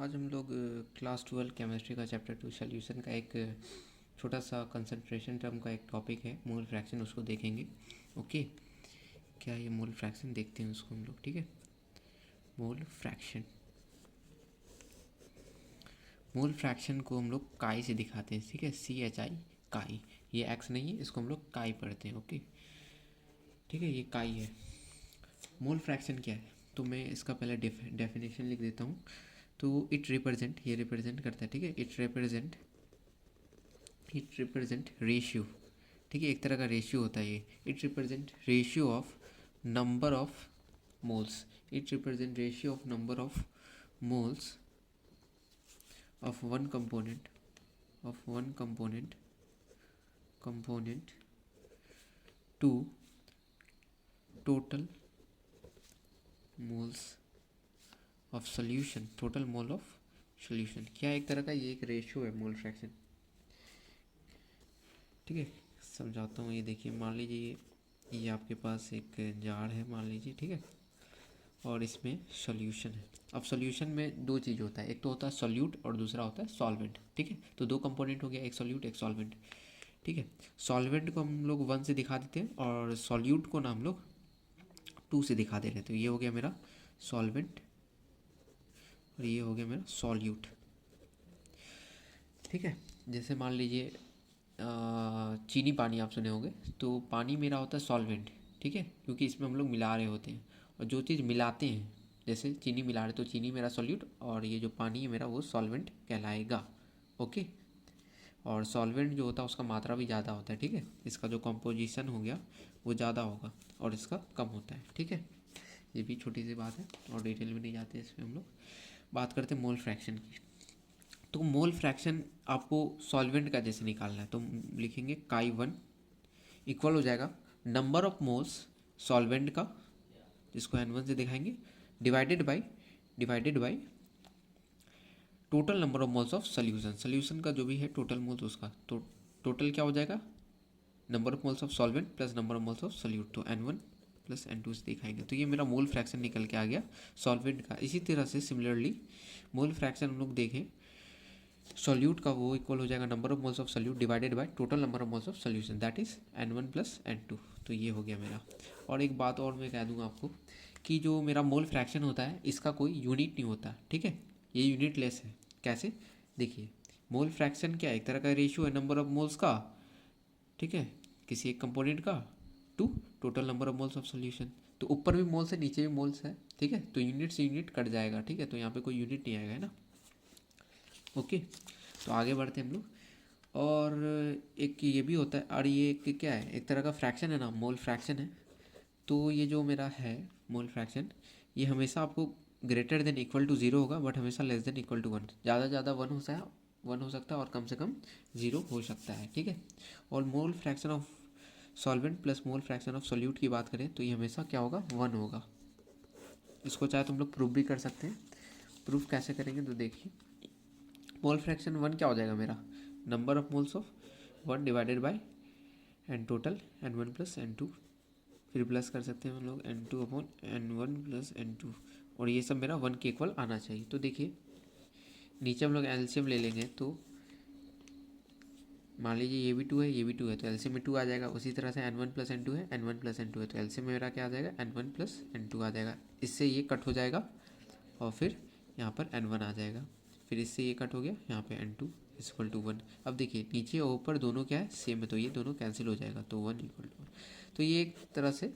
आज हम लोग क्लास 12 केमिस्ट्री का चैप्टर 2 सॉल्यूशन का एक छोटा सा कंसंट्रेशन टर्म का एक टॉपिक है मोल फ्रैक्शन, उसको देखेंगे। ओके, क्या ये मोल फ्रैक्शन देखते हैं उसको हम लोग। ठीक है, मोल फ्रैक्शन को हम लोग काई से दिखाते हैं। ठीक है, CHI काई, ये एक्स नहीं है, इसको हम लोग काई पढ़ते हैं। ओके ठीक है, ये काई है। मोल फ्रैक्शन क्या है तो मैं इसका पहले डेफिनेशन लिख देता हूँ। तो इट रिप्रेजेंट, ये रिप्रेजेंट करता है। ठीक है, इट रिप्रेजेंट रेशियो। ठीक है, एक तरह का रेशियो होता है ये। It represent ratio of number of moles. It represent ratio of number of moles of one component to total moles of solution. Total mole of solution क्या, एक तरह का ये एक रेशियो है मोल फ्रैक्शन। ठीक है, समझाता हूँ। ये देखिए, मान लीजिए ये आपके पास एक जार है, मान लीजिए। ठीक है, और इसमें सॉल्यूशन है। अब सॉल्यूशन में दो चीज़ होता है, एक तो होता है सॉल्यूट और दूसरा होता है सॉल्वेंट। ठीक है, तो दो कंपोनेंट हो गया, एक सॉल्यूट एक सॉल्वेंट। ठीक है, सॉल्वेंट को हम लोग 1 से दिखा देते हैं और सॉल्यूट को ना हम लोग 2 से दिखा दे रहे हैं। तो ये हो गया मेरा सॉल्वेंट और ये हो गया मेरा सॉल्यूट। ठीक है, जैसे मान लीजिए चीनी पानी आप सुने होंगे, तो पानी मेरा होता है सॉल्वेंट। ठीक है, क्योंकि इसमें हम लोग मिला रहे होते हैं, और जो चीज़ मिलाते हैं, जैसे चीनी मिला रहे तो चीनी मेरा सॉल्यूट और ये जो पानी है मेरा वो सॉल्वेंट कहलाएगा। ओके, और सॉल्वेंट जो होता है उसका मात्रा भी ज़्यादा होता है। ठीक है, इसका जो कंपोजिशन हो गया वो ज़्यादा होगा और इसका कम होता है। ठीक है, ये भी छोटी सी बात है और डिटेल में नहीं जाते इसमें। हम लोग बात करते हैं मोल फ्रैक्शन की। तो मोल फ्रैक्शन आपको सॉल्वेंट का जैसे निकालना है, तो लिखेंगे काई 1 इक्वल हो जाएगा नंबर ऑफ मोल्स सॉल्वेंट का, जिसको N1 से दिखाएंगे, divided by total number of moles of solution. Solution का जो भी है टोटल मोल्स उसका, तो टोटल क्या हो जाएगा, number of moles of solvent plus number of moles of solute. तो N1 प्लस N2 से दिखाएंगे, तो ये मेरा मोल फ्रैक्शन निकल के आ गया सॉल्वेंट का। इसी तरह से सिमिलरली मोल फ्रैक्शन हम लोग देखें सॉल्यूट का, वो इक्वल हो जाएगा number of moles of solute divided by total number of moles of solution, that is N1 plus N2। तो ये हो गया मेरा। और एक बात और मैं कह दूंगा आपको कि जो मेरा मोल फ्रैक्शन होता है इसका कोई यूनिट नहीं होता। ठीक है, ये यूनिट लेस है। कैसे, देखिए, मोल फ्रैक्शन क्या है, एक तरह का रेशियो है नंबर ऑफ मोल्स का, ठीक है, किसी एक कंपोनेंट का, to total number of moles of solution. तो ऊपर भी मोल्स है, नीचे भी मोल्स है। ठीक है, तो यूनिट से यूनिट कट जाएगा। ठीक है, तो यहाँ पे कोई यूनिट नहीं आएगा, है ना। ओके, तो आगे बढ़ते हैं हम लोग। और एक ये भी होता है, और ये एक क्या है, एक तरह का फ्रैक्शन है ना, मोल फ्रैक्शन है। तो ये जो मेरा है मोल फ्रैक्शन, ये हमेशा आपको ग्रेटर देन इक्वल टू 0 होगा, बट हमेशा लेस देन इक्वल टू 1। ज़्यादा ज़्यादा 1 हो सकता है और कम से कम 0 हो सकता है। ठीक है, और मोल fraction of solvent plus mole fraction of solute की बात करें तो ये हमेशा क्या होगा, 1 होगा। इसको चाहे तुम लोग प्रूफ भी कर सकते हैं। प्रूफ कैसे करेंगे तो देखिए, मोल फ्रैक्शन 1 क्या हो जाएगा मेरा, number of moles of 1 divided by N total N1 plus N2, फिर प्लस कर सकते हैं हम लोग N2 upon N1 plus N2, और ये सब मेरा 1 के इक्वल आना चाहिए। तो देखिए, नीचे हम लोग एलसीएम ले लेंगे, तो मान लीजिए ये भी 2 है, ये भी 2 है, तो एलसीएम में 2 आ जाएगा। उसी तरह से N1 प्लस N2 है, N1 प्लस N2 है, तो एलसीएम में मेरा क्या आ जाएगा, N1 प्लस N2 आ जाएगा। इससे ये कट हो जाएगा और फिर यहाँ पर N1 आ जाएगा, फिर इससे ये कट हो गया, यहाँ पे N2 इक्वल टू 1। अब देखिए नीचे और ऊपर दोनों क्या है, सेम है, तो ये दोनों कैंसिल हो जाएगा, तो 1 इक्वल टू 1। तो ये एक तरह से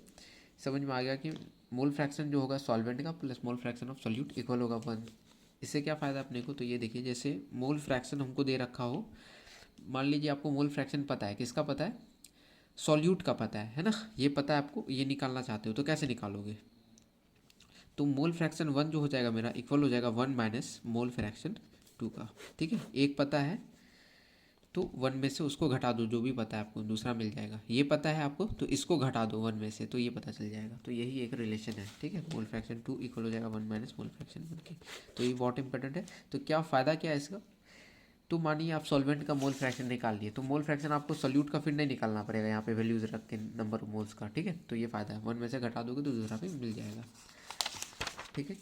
समझ में आ गया कि मोल फ्रैक्शन जो होगा सॉल्वेंट का plus mole fraction of solute equal होगा 1। इससे क्या फ़ायदा अपने को, तो ये देखिए, जैसे मोल फ्रैक्शन हमको दे रखा हो, मान लीजिए आपको मोल फ्रैक्शन पता है, किसका पता है, सॉल्यूट का पता है ना, ये पता है आपको, ये निकालना चाहते हो तो कैसे निकालोगे, तो मोल फ्रैक्शन 1 जो हो जाएगा मेरा इक्वल हो जाएगा 1 माइनस मोल फ्रैक्शन 2 का। ठीक है, एक पता है तो 1 में से उसको घटा दो, जो भी पता है आपको दूसरा मिल जाएगा। ये पता है आपको तो इसको घटा दो 1 में से, तो ये पता चल जाएगा। तो यही एक रिलेशन है। ठीक है, मोल फ्रैक्शन 2 इक्वल हो जाएगा 1 माइनस मोल फ्रैक्शन 1 के। तो ये बहुत इंपॉर्टेंट है। तो क्या फ़ायदा क्या है इसका, तो मानिए आप सॉल्वेंट का मोल फ्रैक्शन निकाल लिए, तो मोल फ्रैक्शन आपको सोल्यूट का फिर नहीं निकालना पड़ेगा, यहाँ पे वैल्यूज़ रख के नंबर ऑफ मोल्स का। ठीक है, तो ये फ़ायदा है, 1 में से घटा दोगे तो दूसरा भी मिल जाएगा। ठीक है,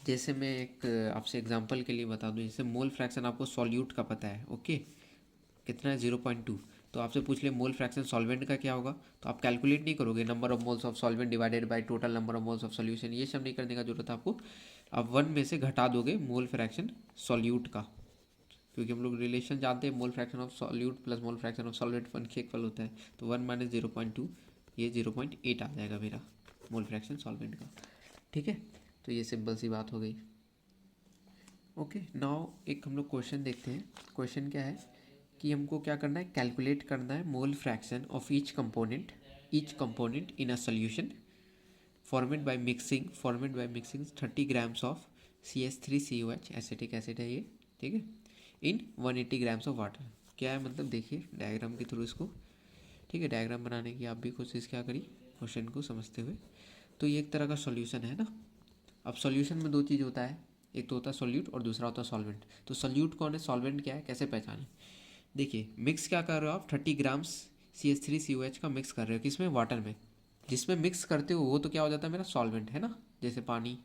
जैसे मैं एक आपसे एग्जांपल के लिए बता दूं, जैसे मोल फ्रैक्शन आपको सॉल्यूट का पता है, ओके, कितना है 0.2, तो आपसे पूछ ले मोल फ्रैक्शन सॉल्वेंट का क्या होगा, तो आप कैलकुलेट नहीं करोगे number of moles of solvent divided by total number of moles of solution, ये सब नहीं करने का जरूरत है आपको। आप 1 में से घटा दोगे मोल फ्रैक्शन सॉल्यूट का, क्योंकि हम लोग रिलेशन जानते हैं मोल fraction of solute plus mole fraction of solvent 1 के इक्वल होता है, तो 1 माइनस 0.2, ये 0.8 आ जाएगा मेरा मोल फ्रैक्शन सॉल्वेंट का, ठीक है। तो ये सिंपल सी बात हो गई। ओके, नाउ एक हम लोग क्वेश्चन देखते हैं। क्वेश्चन क्या है कि हमको क्या करना है, कैलकुलेट करना है मोल fraction of each component in a solution formed by mixing 30 grams of CH3COH acetic acid है ये, ठीक है, इन 180 ग्राम्स ऑफ वाटर। क्या है मतलब, देखिए डायग्राम के थ्रू इसको, ठीक है, डायग्राम बनाने की आप भी कोशिश क्या करिए क्वेश्चन को समझते हुए। तो ये एक तरह का सॉल्यूशन है ना। अब सॉल्यूशन में दो चीज़ होता है, एक तो होता है सॉल्यूट और दूसरा होता है सॉल्वेंट। तो सॉल्यूट कौन है, सॉल्वेंट क्या है, कैसे पहचाने। देखिए मिक्स क्या कर रहे हो आप, 30 ग्राम्स CH3COH का मिक्स कर रहे हो, किसमें, वाटर में। जिसमें मिक्स करते हो वो तो क्या हो जाता है मेरा सॉल्वेंट है ना, जैसे पानी,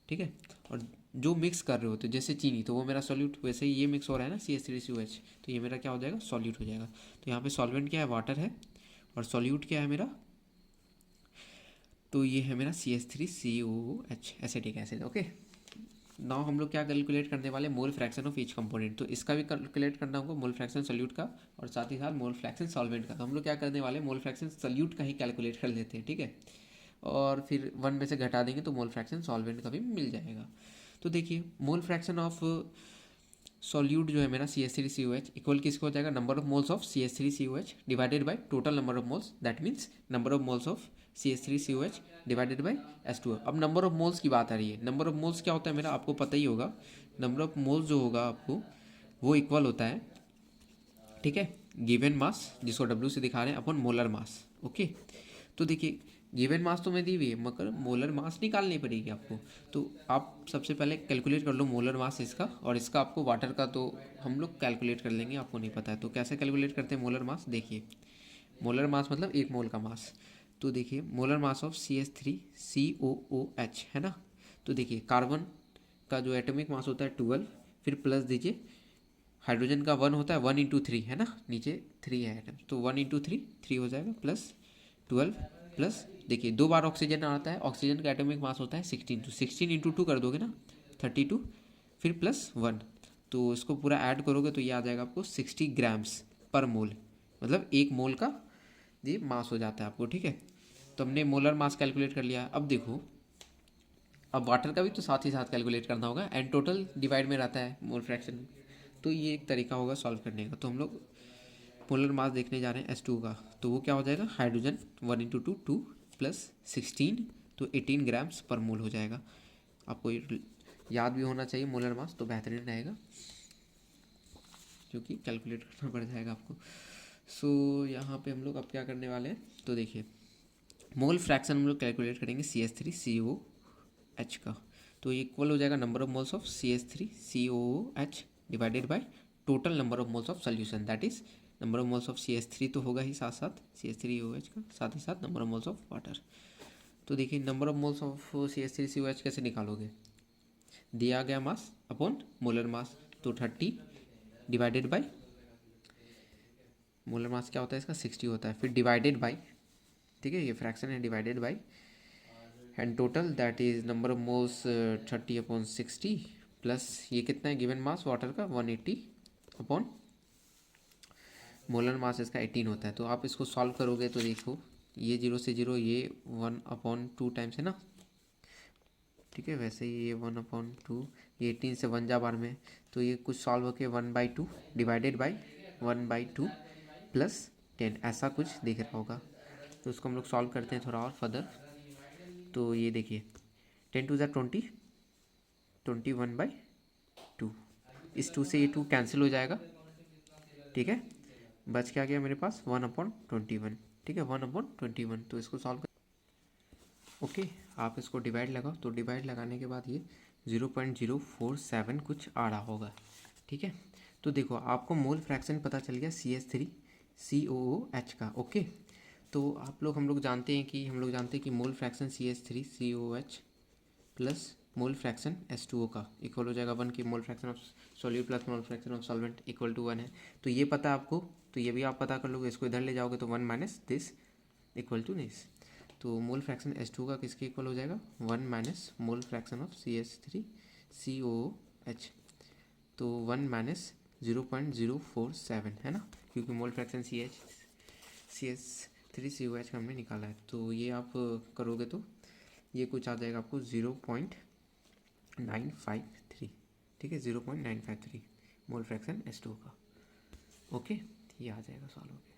ठीक है। और जो मिक्स कर रहे होते जैसे चीनी, तो वो मेरा सॉल्यूट, वैसे ही ये मिक्स हो रहा है ना CH3COH, तो ये मेरा क्या हो जाएगा, सॉल्यूट हो जाएगा। तो यहाँ पे सॉल्वेंट क्या है, वाटर है, और सॉल्यूट क्या है मेरा, तो ये है मेरा CH3COH acetic acid, okay. Now हम लोग क्या कैलकुलेट करने वाले, मोल फ्रैक्शन ऑफ ईच कंपोनेंट। तो इसका भी कैलकुलेट करना होगा, मोल फ्रैक्शन सॉल्यूट का और साथ ही साथ मोल फ्रैक्शन सॉल्वेंट का। तो हम लोग क्या करने वाले, मोल फ्रैक्शन सॉल्यूट का ही कैलकुलेट कर लेते हैं, ठीक है, और फिर 1 में से घटा देंगे तो मोल फ्रैक्शन सॉल्वेंट का भी मिल जाएगा। तो देखिए मोल फ्रैक्शन ऑफ सॉल्यूट जो है मेरा CH3COH इक्वल किसको हो जाएगा, number of moles of CH3COH divided by total number of moles, that means number of moles of CH3COH divided by H2O। अब नंबर ऑफ मोल्स की बात आ रही है, नंबर ऑफ मोल्स क्या होता है मेरा, आपको पता ही होगा, नंबर ऑफ मोल्स जो होगा आपको वो इक्वल होता है, ठीक है, गिवन मास जिसको W से दिखा रहे हैं अपन मोलर मास, ओके। तो देखिए गिवन मास तो मैं दी हुई है, मगर मोलर मास निकालनी पड़ेगी आपको। तो आप सबसे पहले कैलकुलेट कर लो मोलर मास इसका, और इसका आपको वाटर का तो हम लोग कैलकुलेट कर लेंगे, आपको नहीं पता है तो कैसे कैलकुलेट करते हैं मोलर मास। देखिए मोलर मास मतलब एक मोल का मास। तो देखिए मोलर मास ऑफ CH3COOH है ना। तो देखिए कार्बन का जो एटॉमिक मास होता है 12, फिर प्लस दीजिए, हाइड्रोजन का 1 होता है, 1 × 3 है ना, नीचे 3 है एटम, तो 1 × 3 3 हो जाएगा, प्लस 12, प्लस देखिए 2 बार ऑक्सीजन आता है, ऑक्सीजन का एटॉमिक मास होता है 16, तो 16 × 2 कर दोगे ना 32, फिर प्लस 1, तो इसको पूरा ऐड करोगे तो ये आ जाएगा आपको 60 ग्राम्स पर मोल, मतलब एक मोल का ये मास हो जाता है आपको, ठीक है। तो हमने मोलर मास कैलकुलेट कर लिया। अब देखो, अब वाटर का भी तो साथ ही साथ कैलकुलेट करना होगा, एंड टोटल डिवाइड में रहता है मोल फ्रैक्शन, तो ये एक तरीका होगा सॉल्व करने का। तो हम लोग मोलर मास देखने जा रहे हैं H2 का, तो वो क्या हो जाएगा, हाइड्रोजन 1 × 2 2 प्लस 16, तो 18 ग्राम्स पर मोल हो जाएगा। आपको याद भी होना चाहिए मोलर मास, तो बेहतरीन रहेगा, क्योंकि कैलकुलेट करना पड़ जाएगा आपको। सो यहाँ पे हम लोग अब क्या करने वाले हैं, तो देखिए मोल फ्रैक्शन हम लोग कैलकुलेट करेंगे CH3COH का, तो ये इक्वल हो जाएगा number of moles of CH3COOH divided by total number of moles of solution, that is number of moles of CH3 तो होगा ही साथ साथ CH3OH का, साथ ही साथ number of moles of water. तो देखिए number of moles of CH3COH कैसे निकालोगे, दिया गया मास अपॉन मोलर मास, तो 30 डिवाइडेड बाई, मोलर मास क्या होता है इसका 60 होता है, फिर डिवाइडेड बाई, ठीक है, ये फ्रैक्शन है, divided by, and total that is number of moles 30/60, plus ये कितना है गिवन मास वाटर का 180 अपॉन मोलर मास इसका 18 होता है। तो आप इसको सॉल्व करोगे तो देखो ये 0 से 0, ये 1/2 टाइम्स है ना, ठीक है, वैसे ही ये 1/2, ये 18 से 1 जा बार में, तो ये कुछ सॉल्व होके 1/2 डिवाइडेड बाई 1/2 प्लस 10 ऐसा कुछ दिख रहा होगा। तो उसको हम लोग सॉल्व करते हैं थोड़ा और फर्दर। तो ये देखिए 10 × 2 = 20, 21/2, इस 2 से ये 2 कैंसिल हो जाएगा, ठीक है, बच क्या गया मेरे पास 1/21, ठीक है, 1/21। तो इसको सॉल्व कर, ओके, आप इसको डिवाइड लगाओ, तो डिवाइड लगाने के बाद ये 0.047 कुछ आ रहा होगा, ठीक है। तो देखो आपको मोल फ्रैक्शन पता चल गया CH3COOH का, ओके। तो हम लोग जानते हैं कि mole fraction CH3COH plus mole fraction H2O का इक्वल हो जाएगा 1 की mole fraction of solute plus mole fraction of solvent equal to 1 है। तो ये पता आपको, तो ये भी आप पता कर लोगे, इसको इधर ले जाओगे तो 1 minus this equal to this. तो मोल फ्रैक्शन H2 का किसके इक्वल हो जाएगा, 1 minus mole fraction of CH3COOH। तो 1 माइनस 0.047 है ना, क्योंकि मोल फ्रैक्शन CH3COH का हमने निकाला है। तो ये आप करोगे तो ये कुछ आ जाएगा आपको 0.953, ठीक है, 0.953 मोल फ्रैक्शन H2 का। ओके, ये आ जाएगा सॉल्व हो गया।